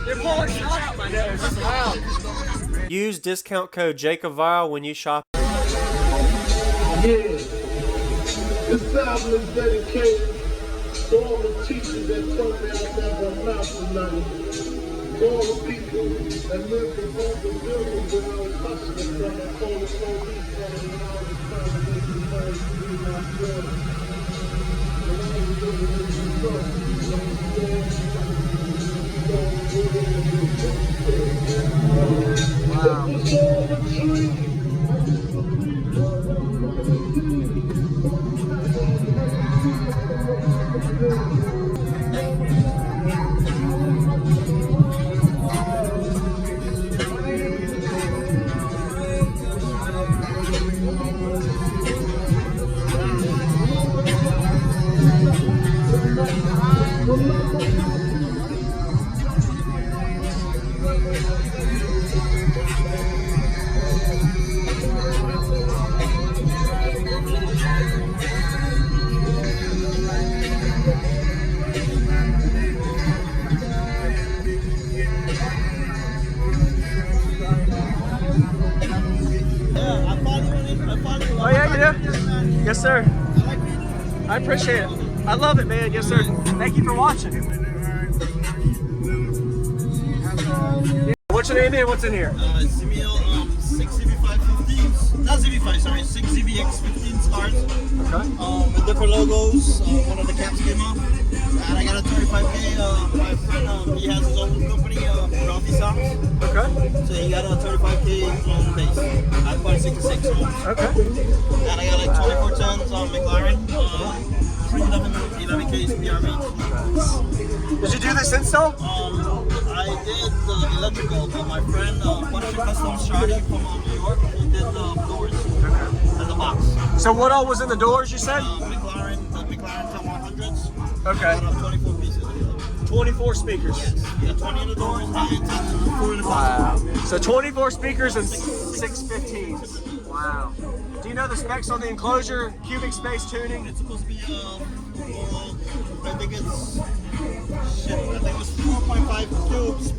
You're pulling snot out my nose. Wow. Use discount code JACOBVIRAL when you shop. Yeah, this album is dedicated to all the teachers that told me I never amount to nothing. To all the people that lived in all the buildings that I was hustling from and called the police from and I was trying to make the money to be myself. And I was living in the truck, you understand? Wow. It was all a dream. Oh yeah, you do? Yes, sir. I appreciate it. I love it, man. Yes, sir. Thank you for watching. What's your name and what's in here? Simeo, 6 ZV515s, not ZV5, sorry, 6 ZVX15 cars. Okay. With different logos. One of the caps came off. And I got a 35K. My friend, he has his own company, Ralphie Sounds. Okay. So he got a 35K on base. I bought a 66. Okay. And I got like 24 tons on McLaren. 11Ks PRV. Did you do this install? I did the electrical, but my friend, Punisher Customs Charlie from New York, he did the doors and the box. So what all was in the doors, you said? The McLaren Top 100s. Okay. 24 pieces. 24 speakers. Yes. Yeah, 20 in the doors and 10 4 in the box. Wow. So 24 speakers and 6 15s. Wow. Do you know the specs on the enclosure? Cubic space tuning? It's supposed to be, I think it's 4.5 cubes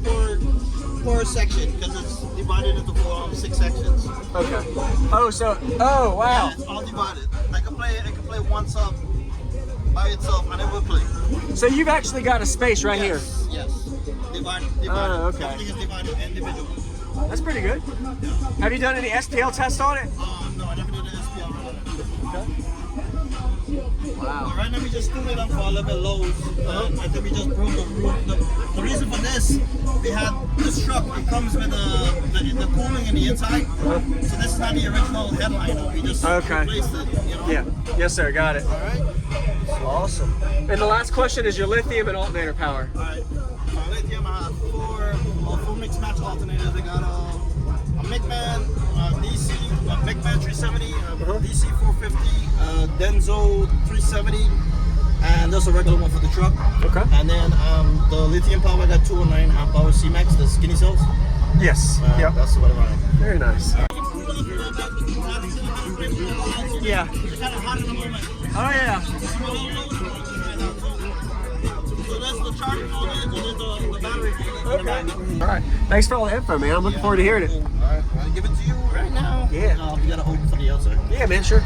per section because it's divided into 6 sections. Okay. Oh, wow. Yeah, it's all divided. I can play one sub by itself and it will play. So you've actually got a space right here. Yes. Divided. Oh, okay. Everything is divided individually. That's pretty good. Have you done any SPL tests on it? No, I never did an SPL on it. Okay. Wow. Right now we just tuned it up for a little bit low. I think we just broke the roof. The reason for this, we had this truck, it comes with the cooling in the inside. So this is not the original headliner. We just replaced it, you know? Yeah. Yes, sir. Got it. All right. Awesome. And the last question is your lithium and alternator power. All right. Lithium, I have 4 mix match alternators. I got a McMahon DC, a McMahon 370, DC 450, Denso 370, and there's a regular one for the truck. Okay. And then the lithium power, I got 209 amp hour C-Max, the skinny cells. Yes. Yep. That's what I'm running. Very nice. Yeah. Oh yeah. So that's the charging voltage and then the battery. Okay. All right. Thanks for all the info, man. I'm looking forward to hearing it. All right. I'll give it to you right now. Yeah. You gotta open for the outside. Yeah, man. Sure.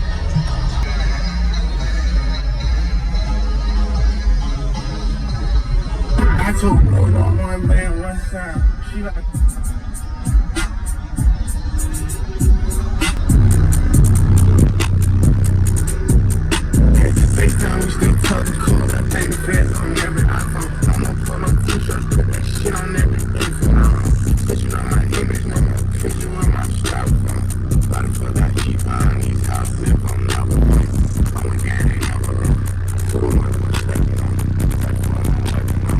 I told one man one time, she like FaceTime, we still talking cool. I take the feds on every iPhone. I'ma pull up t-shirts, put that shit on every iPhone. But you know my image, no more picture on my styrofoam. Why the fuck I keep buying these houses if I'm never wrong? I'm a gang, ain't never wrong. Fool my what's that, you know? That's what I'm working on.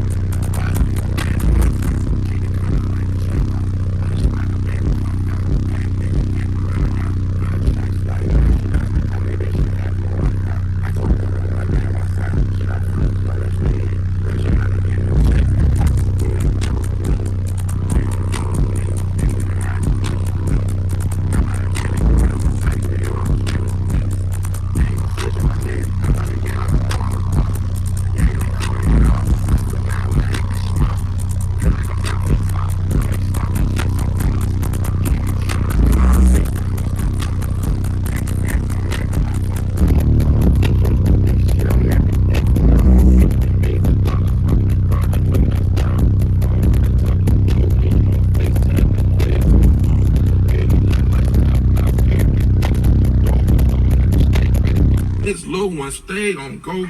little ones stay on go.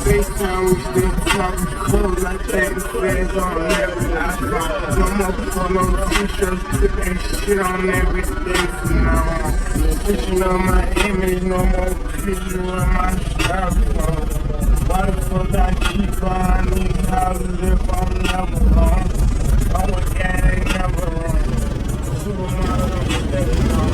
FaceTime, we still talking cold like baby fans on every iPhone. No more polo t-shirts, put that shit on every day from now on. Pushing on my image, no more picture on my styrofoam. Why the fuck I keep buying these houses if I'm never home? Oh, my God, ain't never wrong. Supermodel, I'm stepping on.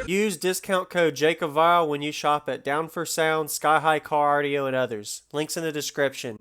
Use discount code JacobVile when you shop at Down for Sound, Sky High Car Audio, and others. Links in the description.